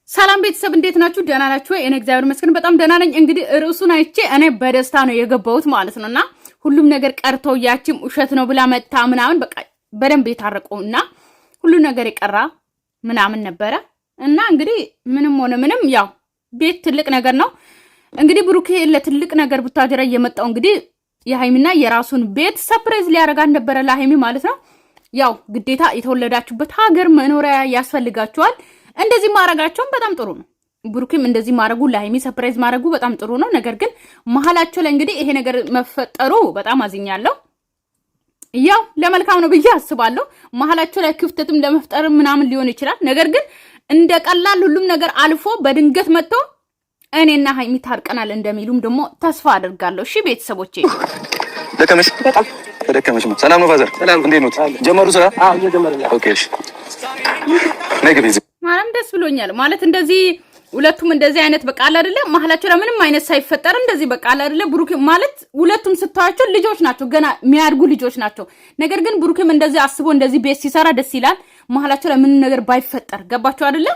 ሰላም ቤተሰብ እንዴት ናችሁ? ደህና ናችሁ ወይ? እኔ እግዚአብሔር ይመስገን በጣም ደህና ነኝ። እንግዲህ ርዕሱን አይቼ እኔ በደስታ ነው የገባሁት ማለት ነውና ሁሉም ነገር ቀርቶ ያቺም ውሸት ነው ብላ መጣ ምናምን በቃ በደንብ የታረቀውና ሁሉ ነገር የቀራ ምናምን ነበረ እና እንግዲህ ምንም ሆነ ምንም ያው ቤት ትልቅ ነገር ነው። እንግዲህ ብሩኬ ለትልቅ ነገር ቡታጀራ የመጣው እንግዲህ የሃይሚና የራሱን ቤት ሰርፕራይዝ ሊያረጋን ነበረ ለሃይሚ ማለት ነው። ያው ግዴታ የተወለዳችሁበት ሀገር መኖሪያ ያስፈልጋችኋል። እንደዚህ ማረጋቸውም በጣም ጥሩ ነው። ብሩኬም እንደዚህ ማረጉ ለሃይሚ ሰርፕራይዝ ማረጉ በጣም ጥሩ ነው። ነገር ግን መሐላቸው ላይ እንግዲህ ይሄ ነገር መፈጠሩ በጣም አዝኛለሁ። ያው ለመልካም ነው ብዬ አስባለሁ። መሐላቸው ላይ ክፍተትም ለመፍጠር ምናምን ሊሆን ይችላል። ነገር ግን እንደ ቀላል ሁሉም ነገር አልፎ በድንገት መጥቶ እኔና ሃይሚ ታርቀናል እንደሚሉም ደግሞ ተስፋ አደርጋለሁ። እሺ ቤተሰቦቼ ደከመሽ በጣም ተደከመሽ ነው። ሰላም ነው ፋዘር? እንዴት ነው? ጀመሩ ስራ? አዎ እየጀመርን ነው። ኦኬ እሺ ነግቢዝ ማለም ደስ ብሎኛል ማለት እንደዚህ ሁለቱም እንደዚህ አይነት በቃ አለ አይደለ መሐላቸው ላይ ምንም አይነት ሳይፈጠር እንደዚህ በቃ አለ አይደለ ብሩኬ ማለት ሁለቱም ስታያቸው ልጆች ናቸው፣ ገና የሚያድጉ ልጆች ናቸው። ነገር ግን ብሩኬም እንደዚህ አስቦ እንደዚህ ቤት ሲሰራ ደስ ይላል። መሐላቸው ላይ ምንም ነገር ባይፈጠር ገባቸው አይደለ?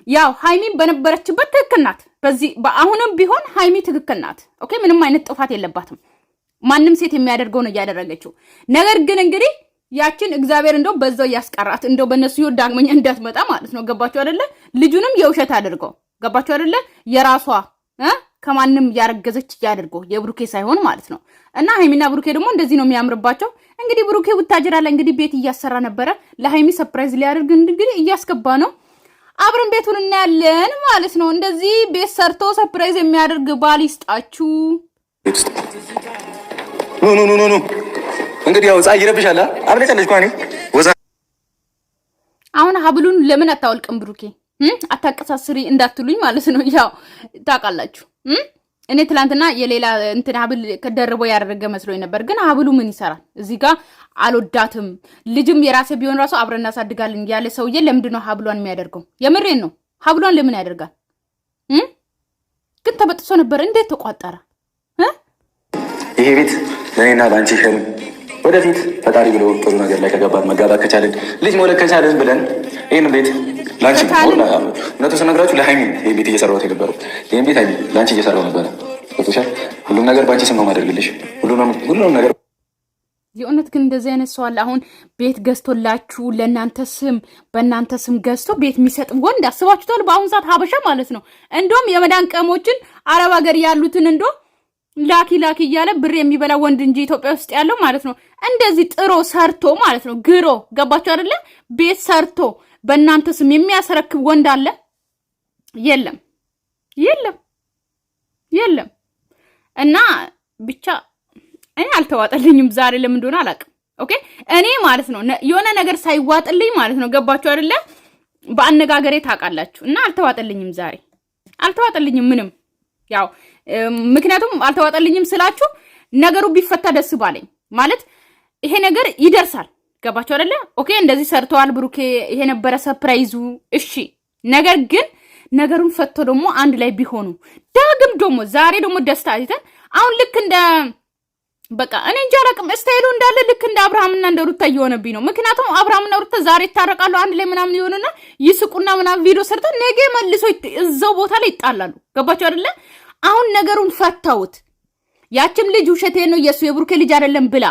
ያው ሃይሚ በነበረችበት ትክክል ናት። በዚህ በአሁንም ቢሆን ሃይሚ ትክክል ናት። ኦኬ ምንም አይነት ጥፋት የለባትም። ማንም ሴት የሚያደርገው ነው ያደረገችው። ነገር ግን እንግዲህ ያችን እግዚአብሔር እንደው በዛው ያስቀራት እንደው በነሱ ይወድ ዳግመኛ እንዳትመጣ ማለት ነው። ገባችሁ አይደለ? ልጁንም የውሸት አድርገው ገባችሁ አይደለ? የራሷ ከማንም ያረገዘች ያድርገው የብሩኬ ሳይሆን ማለት ነው። እና ሃይሚና ብሩኬ ደግሞ እንደዚህ ነው የሚያምርባቸው። እንግዲህ ብሩኬ ቡታጀራ ላይ እንግዲህ ቤት እያሰራ ነበረ። ለሃይሚ ሰርፕራይዝ ሊያደርግ እንግዲህ እያስገባ ነው። አብረን ቤቱን እናያለን ማለት ነው። እንደዚህ ቤት ሰርቶ ሰርፕራይዝ የሚያደርግ ባል ይስጣችሁ። ኖ እንግዲህ ያው ፀሐይ ይረብሻል። አብለጨለሽ ኳኒ ወዛ አሁን ሀብሉን ለምን አታወልቅም ብሩኬ? አታቀሳስሪ እንዳትሉኝ ማለት ነው። ያው ታውቃላችሁ እኔ ትላንትና የሌላ እንትን ሀብል ከደርቦ ያደረገ መስሎኝ ነበር። ግን ሀብሉ ምን ይሰራል እዚህ ጋር? አልወዳትም ልጅም የራሴ ቢሆን ራሱ አብረን እናሳድጋለን ያለ ሰውዬ ለምንድን ነው ሀብሏን የሚያደርገው? የምሬን ነው። ሀብሏን ለምን ያደርጋል? ግን ተበጥሶ ነበር እንዴት ተቋጠረ? ይሄ ቤት ለኔና ለአንቺ ሸር ወደፊት ፈጣሪ ብሎ ጥሩ ነገር ላይ ከገባት መጋባት ከቻልን ልጅ መውለድ ከቻልን ብለን ይህን ቤት ላንቺ እውነቱ ስነግራችሁ ለሃይሚ ይህን ቤት እየሰራሁት የነበረው ይህን ቤት ሃይሚ ላንቺ እየሰራው ነበረ። ገብቶሻል? ሁሉም ነገር በአንቺ ስም ነው ማደርግልሽ ሁሉም ነገር። የእውነት ግን እንደዚህ አይነት ሰው አለ? አሁን ቤት ገዝቶላችሁ ለእናንተ ስም በእናንተ ስም ገዝቶ ቤት የሚሰጥ ወንድ አስባችሁታል? በአሁኑ ሰዓት ሀበሻ ማለት ነው። እንደውም የመዳን ቀሞችን አረብ ሀገር ያሉትን እንዶ ላኪ እያለ ብር የሚበላ ወንድ እንጂ ኢትዮጵያ ውስጥ ያለው ማለት ነው እንደዚህ ጥሮ ሰርቶ ማለት ነው ግሮ ገባችሁ አይደለ? ቤት ሰርቶ በእናንተ ስም የሚያስረክብ ወንድ አለ? የለም። እና ብቻ እኔ አልተዋጠልኝም ዛሬ ለምን እንደሆነ አላውቅም። ኦኬ እኔ ማለት ነው የሆነ ነገር ሳይዋጥልኝ ማለት ነው ገባችሁ አይደለ? በአነጋገሬ ታውቃላችሁ። እና አልተዋጠልኝም ዛሬ አልተዋጠልኝም ምንም ያው ምክንያቱም አልተዋጠልኝም ስላችሁ ነገሩ ቢፈታ ደስ ባለኝ ማለት ይሄ ነገር ይደርሳል። ገባችሁ አይደለ? ኦኬ እንደዚህ ሰርተዋል ብሩኬ ይሄ ነበረ ሰርፕራይዙ። እሺ ነገር ግን ነገሩን ፈቶ ደግሞ አንድ ላይ ቢሆኑ ዳግም ደግሞ ዛሬ ደግሞ ደስታ አይተን አሁን ልክ እንደ በቃ እኔ እንጃ አላውቅም ስታይሉ እንዳለ ልክ እንደ አብርሃምና እንደ ሩታ እየሆነብኝ ነው። ምክንያቱም አብርሃምና ሩታ ዛሬ ይታረቃሉ አንድ ላይ ምናምን ይሆኑና ይስቁና ምናምን ቪዲዮ ሰርተው ነገ መልሶ እዛው ቦታ ላይ ይጣላሉ። ገባችሁ አይደለ? አሁን ነገሩን ፈታውት። ያችም ልጅ ውሸቴ ነው የሱ የብሩኬ ልጅ አይደለም ብላ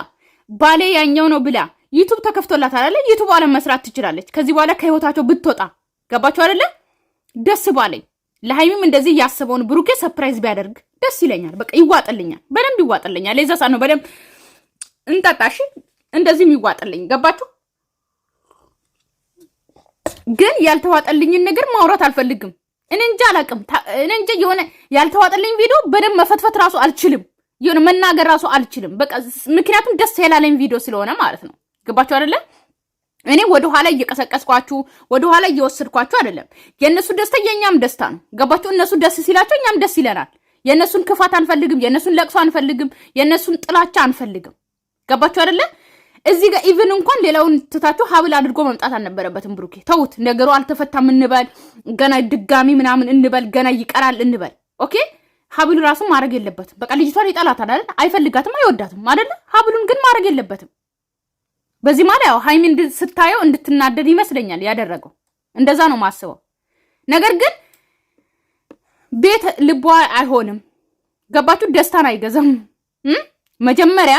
ባሌ ያኛው ነው ብላ ዩቲዩብ ተከፍቶላታል አይደለ? ዩቲዩብ አለ መስራት ትችላለች ከዚህ በኋላ ከህይወታቸው ብትወጣ። ገባችሁ አይደለ? ደስ ባለኝ። ለሃይሚም እንደዚህ ያስበውን ብሩኬ ሰርፕራይዝ ቢያደርግ ደስ ይለኛል። በቃ ይዋጥልኛል፣ በደንብ ይዋጥልኛል። ለዛ ነው በደንብ እንጣጣሽ እንደዚህም ይዋጥልኝ። ገባችሁ? ግን ያልተዋጠልኝን ነገር ማውራት አልፈልግም። እኔ እንጃ አላውቅም። እኔ እንጃ የሆነ ያልተዋጠልኝ ቪዲዮ በደንብ መፈትፈት ራሱ አልችልም። የሆነ መናገር ራሱ አልችልም። በቃ ምክንያቱም ደስ ያላለኝ ቪዲዮ ስለሆነ ማለት ነው። ገባችሁ አይደለ? እኔ ወደ ኋላ እየቀሰቀስኳችሁ ወደ ኋላ እየወሰድኳችሁ አይደለም። የእነሱ ደስታ የኛም ደስታ ነው። ገባችሁ? እነሱ ደስ ሲላቸው እኛም ደስ ይለናል። የእነሱን ክፋት አንፈልግም። የእነሱን ለቅሶ አንፈልግም። የእነሱን ጥላቻ አንፈልግም። ገባችሁ አይደለ? እዚህ ጋር ኢቭን እንኳን ሌላውን ትታችሁ ሀብል አድርጎ መምጣት አልነበረበትም ብሩኬ። ተውት፣ ነገሩ አልተፈታም እንበል፣ ገና ድጋሚ ምናምን እንበል፣ ገና ይቀራል እንበል። ኦኬ ሀብሉ ራሱ ማድረግ የለበትም። በቃ ልጅቷን ይጠላታል አይደል? አይፈልጋትም፣ አይወዳትም አይደል? ሀብሉን ግን ማድረግ የለበትም። በዚህ ማለት ያው ሃይሚ ስታየው እንድትናደድ ይመስለኛል ያደረገው። እንደዛ ነው ማስበው። ነገር ግን ቤት ልቧ አይሆንም። ገባችሁ? ደስታን አይገዛም። መጀመሪያ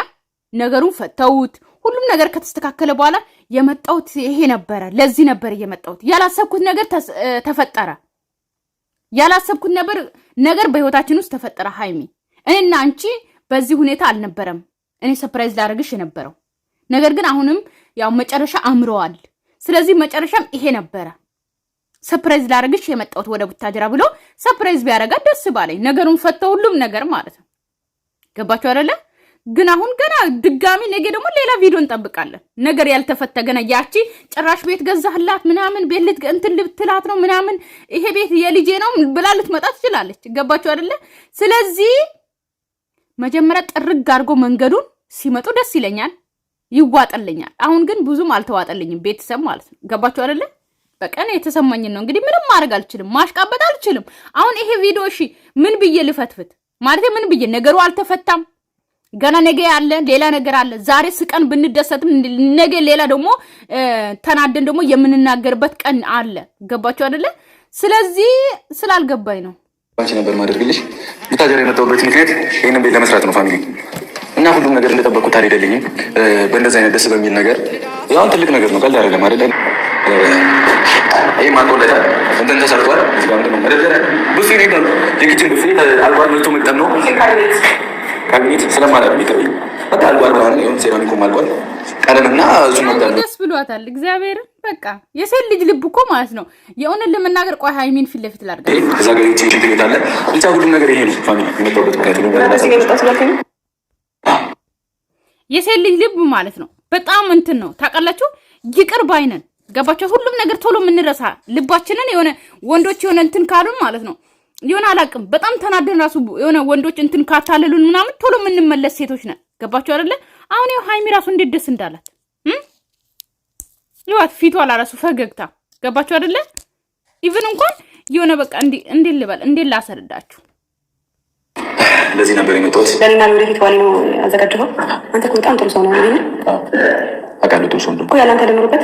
ነገሩን ፈተውት ሁሉም ነገር ከተስተካከለ በኋላ የመጣሁት ይሄ ነበረ። ለዚህ ነበር የመጣሁት። ያላሰብኩት ነገር ተፈጠረ። ያላሰብኩት ነገር በህይወታችን ውስጥ ተፈጠረ። ሃይሚ እኔና አንቺ በዚህ ሁኔታ አልነበረም እኔ ሰርፕራይዝ ላደርግሽ የነበረው ነገር ግን አሁንም ያው መጨረሻ አምረዋል። ስለዚህ መጨረሻም ይሄ ነበረ። ሰርፕራይዝ ላደርግሽ የመጣሁት ወደ ቡታጅራ ብሎ ሰርፕራይዝ ቢያደርጋ ደስ ባለኝ። ነገሩን ፈተው ሁሉም ነገር ማለት ነው። ገባችሁ አይደለ? ግን አሁን ገና ድጋሚ ነገ ደግሞ ሌላ ቪዲዮ እንጠብቃለን። ነገር ያልተፈታ ገና ያቺ ጭራሽ ቤት ገዛህላት ምናምን ቤት እንትን ልትላት ነው ምናምን ይሄ ቤት የልጄ ነው ብላ ልትመጣ ትችላለች። ገባችሁ አይደለ? ስለዚህ መጀመሪያ ጥርግ አድርጎ መንገዱን ሲመጡ ደስ ይለኛል፣ ይዋጠልኛል። አሁን ግን ብዙም አልተዋጠልኝም ቤተሰብ ማለት ነው። ገባችሁ አይደለ? በቀን የተሰማኝ ነው እንግዲህ ምንም ማድረግ አልችልም፣ ማሽቃበጥ አልችልም። አሁን ይሄ ቪዲዮ እሺ ምን ብዬ ልፈትፍት ማለት ምን ብዬ ነገሩ አልተፈታም። ገና ነገ ያለ ሌላ ነገር አለ። ዛሬ ስቀን ብንደሰትም ነገ ሌላ ደግሞ ተናደን ደግሞ የምንናገርበት ቀን አለ። ገባችሁ አይደለ? ስለዚህ ስላልገባኝ ነው አንቺ ነበር ማደርግልሽ ቡታጀራ የመጣሁበት ምክንያት ይሄንን ቤት ለመስራት ነው ፋሚሊ እና ሁሉም ነገር እንደጠበቅኩት አይደለኝም። በእንደዚህ አይነት ደስ በሚል ነገር ያው ትልቅ ነገር ነው። ቀልድ አይደለም አይደለ? ይሄ ማንቆለታ እንትን ተሰርቷል። እዚህ ጋር ምንድነው መደረደሪያ ቡፌ ነው ይባላል። የኪችን ቡፌ አልጓል መጥቶ መቅጠም ነው። ካቢኔት ስለማለት ቢቀርብ በቃ አልጓል ማለት ነው። ሴራሚኩም አልጓል ቀለምና እሱ መቅጠም ደስ ብሏታል። እግዚአብሔር በቃ የሴት ልጅ ልብ እኮ ማለት ነው። የእውነት ለመናገር ቆይ ሃይሚን ፊት ለፊት ላድርጋ እዛ ጋር ይቺ ቤት አለ ብቻ ሁሉም ነገር ይሄ ነው ፋሚሊ የመጣሁበት ምክንያት የሴት ልጅ ልብ ማለት ነው። በጣም እንትን ነው ታውቃላችሁ፣ ይቅር ባይነን ገባችሁ። ሁሉም ነገር ቶሎ የምንረሳ ልባችንን የሆነ ወንዶች የሆነ እንትን ካሉን ማለት ነው የሆነ አላቅም በጣም ተናደን ራሱ የሆነ ወንዶች እንትን ካታለሉን ምናምን ቶሎ የምንመለስ ሴቶች ነን። ገባችሁ አይደለ? አሁን ይኸው ሃይሚ ራሱ እንዴት ደስ እንዳላት ይዋት ፊቷ ላራሱ ፈገግታ። ገባችሁ አይደለ? ኢቭን እንኳን የሆነ በቃ እንዴት ልበል እንዴት ላሰረዳችሁ ለዚህ ነበር የመጣሁት። ለኔና ለወደፊት ባል ነው አዘጋጀኸው። አንተ እኮ በጣም ጥሩ ሰው ነው አይደል? አውቃለሁ ጥሩ ሰው ነው እኮ። ያላንተ ልኖርበት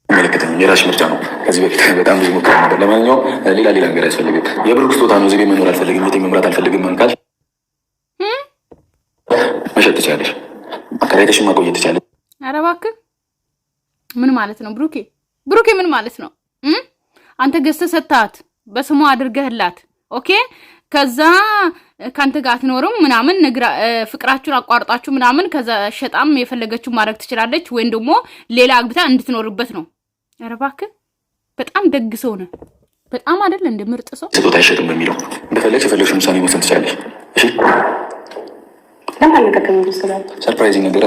አይመለከተኝም። የራስሽ ምርጫ ነው። ከዚህ በፊት በጣም ብዙ ሞክረን ነበር። ለማንኛውም ሌላ ነገር አያስፈልግም። የብሩክ ስጦታ ነው። እዚህ ቤት መኖር አልፈልግም፣ ቤቴ መምራት አልፈልግም። መንካል መሸጥ ትችላለሽ፣ አከራይተሽ ማቆየት ትችላለሽ። ኧረ እባክህ ምን ማለት ነው ብሩኬ ምን ማለት ነው? አንተ ገዝተህ ሰጥታት በስሙ አድርገህላት ኦኬ። ከዛ ካንተ ጋር አትኖርም ምናምን ፍቅራችሁን አቋርጣችሁ ምናምን ከዛ ሸጣም የፈለገችው ማድረግ ትችላለች፣ ወይም ደግሞ ሌላ አግብታ እንድትኖርበት ነው። ኧረ እባክህ በጣም ደግ ሰው ነህ። በጣም አይደል እንደ ምርጥ ሰው። ስጦታ አይሸጥም በሚለው እንደፈለግሽ የፈለግሽውን ውሳኔ መወሰን ትችላለሽ። እሺ ሰርፕራይዝ ነገር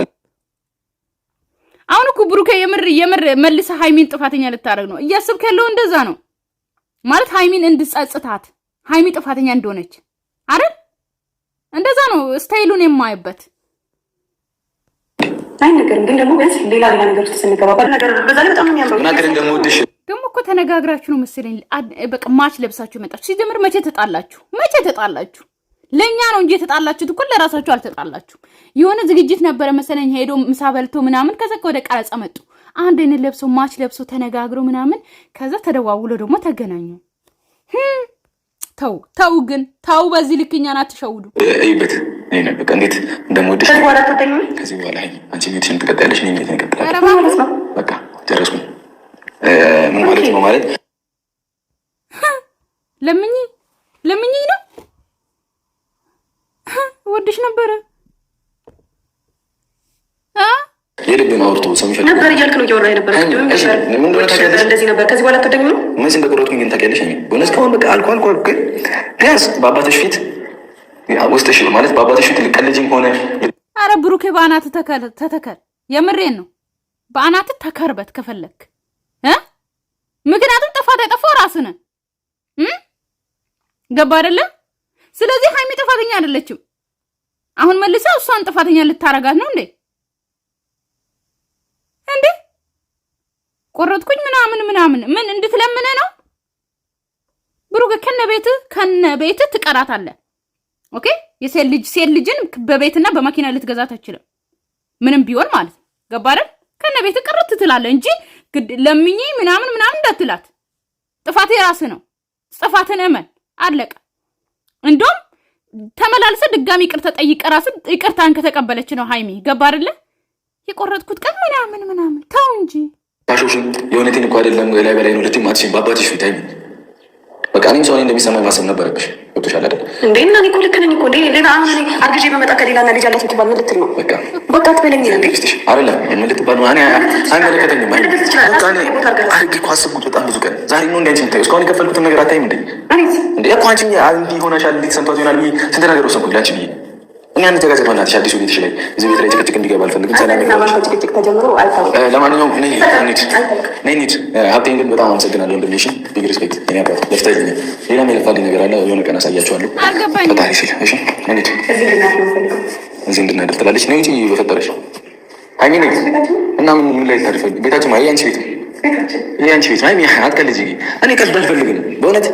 አሁን እኮ ብሩኬ የምር መልሰህ ሃይሚን ጥፋተኛ ልታደርግ ነው እያስብክ ያለው። እንደዛ ነው ማለት ሃይሚን እንድጸጽታት ሃይሚ ጥፋተኛ እንደሆነች አይደል? እንደዛ ነው ስታይሉን የማይበት አይ ነገር ግን ደግሞ ቢያንስ ሌላ ነገር ውስጥ ስንገባ ነገር በዛ ላይ በጣም የሚያምረው ነገር እንደምወድሽ ደግሞ እኮ ተነጋግራችሁ ነው መሰለኝ። በቃ ማች ለብሳችሁ መጣችሁ። ሲጀምር መቼ ተጣላችሁ? ለኛ ነው እንጂ የተጣላችሁት እኮ ለራሳችሁ አልተጣላችሁ። የሆነ ዝግጅት ነበረ መሰለኝ ሄዶ ምሳ በልቶ ምናምን ከዛ ወደ ቀረጻ መጡ። አንድ አይነት ለብሶ ማች ለብሶ ተነጋግሮ ምናምን ከዛ ተደዋውሎ ደግሞ ተገናኙ። ተው ግን ተው፣ በዚህ ልክኛን አትሸውዱ። እይበት እኔ በቃ እንዴት እንደምወድሽ ከዚህ በኋላ አንቺ ቤትሽን ትቀጥያለሽ፣ እኔ ቤቴን እቀጥላለሁ። በቃ ጨረስኩኝ። ምን ማለት ነው ማለት ለምኝ ነው ወድሽ ነበረ የልብን አውርቶ ሰምሽ ነበር እያልክ ነው እያወራህ ነበር። እንደዚህ ነበር። ከዚህ በኋላ አትወደኝም ነው ምን እንደቆረጥኩኝ ግን ታውቂያለሽ። ቦነስ እስካሁን በቃ አልኳል ግን ቢያንስ በአባትሽ ፊት ውስጥሽ ማለት በአባትሽ ፊት ልቀልጅም ሆነ አረ ብሩኬ በአናት ተተከል። የምሬን ነው። በአናት ተከርበት ከፈለክ ምክንያቱም ጥፋት ያጠፋው ራስህ ነህ። ገባ አይደለ? ስለዚህ ሃይሚ ጥፋተኛ አይደለችም። አሁን መልሳ እሷን ጥፋተኛ ልታረጋት ነው እንዴ? ቆረጥኩኝ ምናምን ምን እንድትለምነ ነው? ብሩክ ከነቤት ትቀራታለህ። ኦኬ ሴት ልጅን በቤትና በመኪና ልትገዛት አትችልም። ምንም ቢሆን ማለት ነው። ገባ አይደል? ከነቤት ቅርት ትላለህ እንጂ ለምኝ ምናምን እንዳትላት። ጥፋት የራስህ ነው። ጥፋትን እመን አለቀ። እንደውም ተመላልሰ ድጋሚ ይቅርታ ጠይቀ ራሱ ይቅርታን ከተቀበለች ነው ሃይሚ ገባ አይደለ? የቆረጥኩት ቀን ምናምን ተው እንጂ ታሾሽን የእውነቴን እኮ አይደለም ላይ በላይ ነው ልትይ ማትሽን ባባትሽ ፊት ሃይሚ በቃ እኔም ሰው እንደሚሰማኝ ማሰብ ነበረብሽ። ገብቶሻል አይደል እንዴ? እና እኔ እኮ ልክ ነኝ እኮ እንዴ ሌላ አሁን እኔ አርግዤ በመጣ ከሌላና ልጅ አላት ልትባል ምን ልትል ነው? በቃ ትበለኝ እንዴ አይደለም ምን ልትባል ነው? እኔ አይመለከተኝም። አርግ እኮ አስብኩት በጣም ብዙ ቀን ዛሬ ነው እንደ አንቺ የምታየው። እስካሁን የከፈልኩትን ነገር አታይም እንዴ? እንዴ እኮ አንቺ እንዲህ ሆነሻል እንዴት ሰምቷት ይሆናል ብዬ ስንት ነገር ወሰንኩት ላንቺ ብዬ እኛ እንተጋዘት በእናትሽ አዲሱ ቤትሽ ላይ እዚህ ቤት ላይ ጭቅጭቅ እንዲገባ አልፈልግም። ሰላም ጭቅጭቅ ተጀምሮ አልታወቅም። ለማንኛውም ነይ እንሂድ። ሀብቴን ግን በጣም አመሰግናለሁ ወንድሜሽ። ቢግ ሪስፔክት። እኔ አባት ለፍተህልኝ ሌላም የለፋልኝ ነገር አለ የሆነ ቀን አሳያቸዋለሁ። ፈጣሪ ሲል እሺ እንሂድ። እዚህ እንድናደር ትላለች። ነይ እንጂ በፈጠረሽ ሃይሚ ነይ እና ምን ላይ ታሪፈልግ ቤታችን ማለት ያንቺ ቤት ያንቺ ቤት ሃይሚ አትቀልጂ። እኔ ቀልድ አልፈልግም በእውነት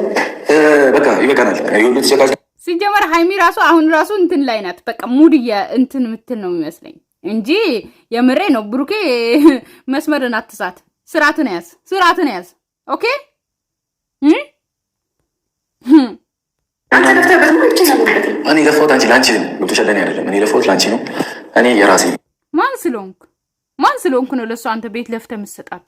በቃ ይበቃናል። ይሁሉ ተጨቃጭ ሲጀመር ሃይሚ ራሱ አሁን ራሱ እንትን ላይ ናት። በቃ ሙድ እንትን ምትል ነው የሚመስለኝ እንጂ የምሬ ነው። ብሩኬ መስመርን አትሳት። ስርዓትን ያዝ። ኦኬ እኔ ለፋውት አንቺ ላንቺ ነው ገብቶሻል። እኔ አይደለም እኔ ለፋውት ላንቺ ነው። እኔ የራሴ ማን ስለሆንኩ ነው ለእሱ አንተ ቤት ለፍተህ የምትሰጣት?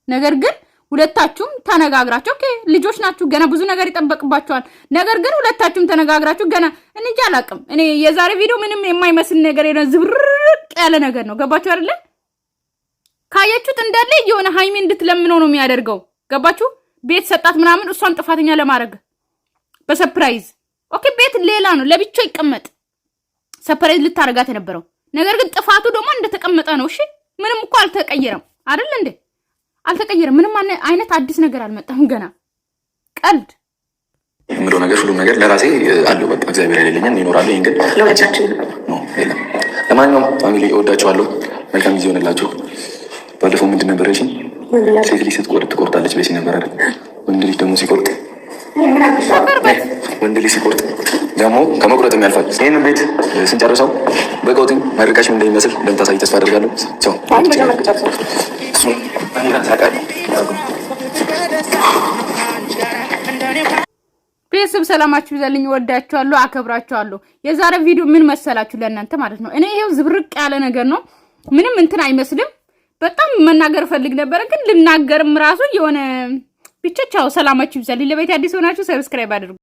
ነገር ግን ሁለታችሁም ተነጋግራችሁ ኦኬ ልጆች ናችሁ ገና ብዙ ነገር ይጠበቅባችኋል። ነገር ግን ሁለታችሁም ተነጋግራችሁ ገና እንጃ አላቅም። እኔ የዛሬ ቪዲዮ ምንም የማይመስል ነገር የለ ዝብርቅ ያለ ነገር ነው። ገባችሁ አይደለ? ካያችሁት እንዳለ የሆነ ሃይሚ እንድትለምነው ነው የሚያደርገው። ገባችሁ? ቤት ሰጣት ምናምን እሷን ጥፋተኛ ለማድረግ በሰርፕራይዝ ኦኬ ቤት ሌላ ነው ለብቻው ይቀመጥ ሰርፕራይዝ ልታረጋት የነበረው ነገር ግን ጥፋቱ ደግሞ እንደተቀመጠ ነው። እሺ ምንም እኮ አልተቀየረም አይደል እንዴ? አልተቀየረም። ምንም አይነት አዲስ ነገር አልመጣም። ገና ቀልድ የምለው ነገር ሁሉም ነገር ለራሴ አለው። በቃ እግዚአብሔር አይደለኝም ይኖራል። ይሄን ግን ለወጣችን ነው። ለማንኛውም ፋሚሊ እወዳችኋለሁ። መልካም ጊዜ ሆነላችሁ። ባለፈው ምንድን ነበር እሺ ሴት ልጅ ስትቆርጥ ትቆርጣለች ብለሽ ነበር አይደል? ወንድ ልጅ ደግሞ ሲቆርጥ ደግሞ ከመቁረጥም ያልፋል። ይህንን ቤት ስንጨርሰው በቀውጢም መርቃሽ እንደሚመስል እንደምታሳይ ተስፋ አደርጋለሁ። ቤተሰብ ሰላማችሁ ይዘልኝ። ወዳችኋለሁ፣ አከብራችኋለሁ። የዛሬ ቪዲዮ ምን መሰላችሁ ለእናንተ ማለት ነው። እኔ ይሄው ዝብርቅ ያለ ነገር ነው። ምንም እንትን አይመስልም። በጣም መናገር ፈልግ ነበር ግን ልናገርም ራሱ የሆነ ብቻ ቻው። ሰላማችሁ ይዘልኝ። ለቤት አዲስ ሆናችሁ ሰብስክራይብ አድርጉ።